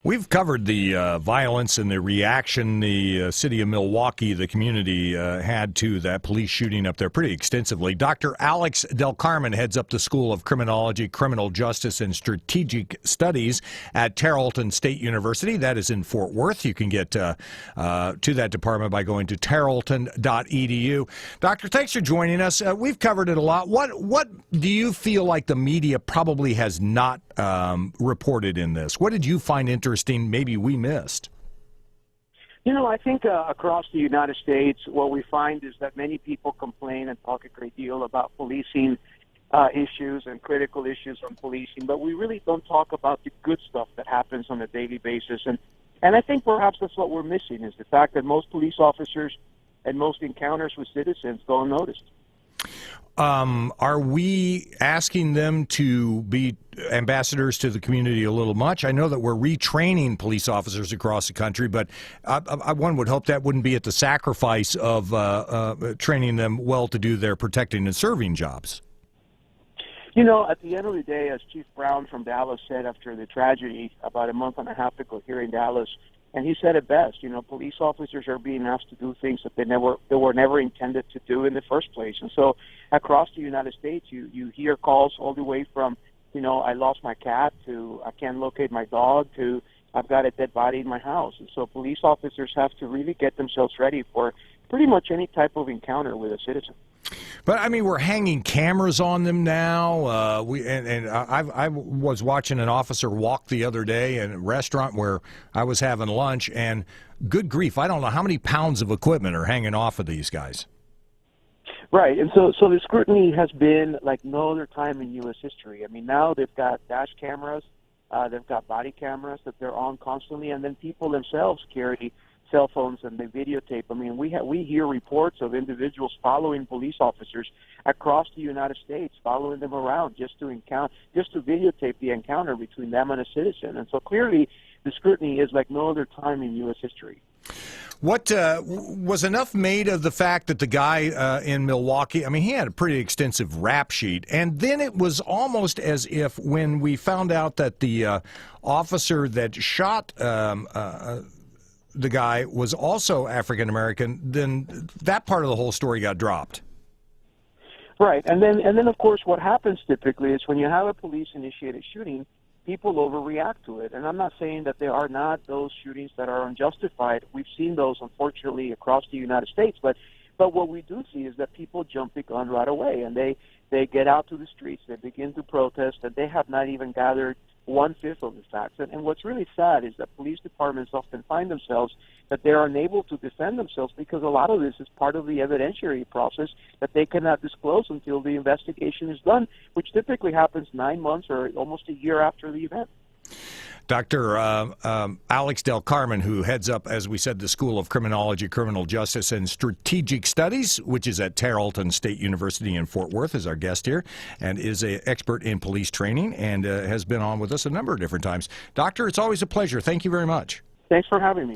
We've covered the violence and the reaction the city of Milwaukee, the community, had to that police shooting up there pretty extensively. Dr. Alex Del Carmen heads up the School of Criminology, Criminal Justice, and Strategic Studies at Tarleton State University. That is in Fort Worth. You can get to that department by going to tarleton.edu. Doctor, thanks for joining us. We've covered it a lot. What do you feel like the media probably has not reported in this? What did you find interesting maybe we missed? You know, I think across the United States, what we find is that many people complain and talk a great deal about policing issues and critical issues on policing, but we really don't talk about the good stuff that happens on a daily basis. And I think perhaps that's what we're missing, is the fact that most police officers and most encounters with citizens go unnoticed. Are we asking them to be ambassadors to the community a little much? I know that we're retraining police officers across the country, but one would hope that wouldn't be at the sacrifice of training them well to do their protecting and serving jobs. You know, at the end of the day, as Chief Brown from Dallas said after the tragedy about a month and a half ago here in Dallas, and he said it best, you know, police officers are being asked to do things that they were never intended to do in the first place. And so across the United States, you hear calls all the way from, you know, I lost my cat, to I can't locate my dog, to I've got a dead body in my house. And so police officers have to really get themselves ready for pretty much any type of encounter with a citizen. But I mean, we're hanging cameras on them now. I was watching an officer walk the other day in a restaurant where I was having lunch, and good grief, I don't know how many pounds of equipment are hanging off of these guys. Right, and so the scrutiny has been like no other time in U.S. history. I mean, now they've got dash cameras, they've got body cameras that they're on constantly, and then people themselves carry cell phones and they videotape. I mean, we hear reports of individuals following police officers across the United States, following them around just to videotape the encounter between them and a citizen. And so clearly, the scrutiny is like no other time in U.S. history. What was enough made of the fact that the guy in Milwaukee, I mean, he had a pretty extensive rap sheet, and then it was almost as if when we found out that the officer that shot the guy was also African American, then that part of the whole story got dropped. Right, and then of course what happens typically is when you have a police-initiated shooting, people overreact to it. And I'm not saying that there are not those shootings that are unjustified. We've seen those, unfortunately, across the United States. But what we do see is that people jump the gun right away, and they get out to the streets, they begin to protest, and they have not even gathered one-fifth of the facts. And what's really sad is that police departments often find themselves that they're unable to defend themselves because a lot of this is part of the evidentiary process that they cannot disclose until the investigation is done, which typically happens 9 months or almost a year after the event. Dr. Alex Del Carmen, who heads up, as we said, the School of Criminology, Criminal Justice, and Strategic Studies, which is at Tarleton State University in Fort Worth, is our guest here, and is an expert in police training, and has been on with us a number of different times. Doctor, it's always a pleasure. Thank you very much. Thanks for having me.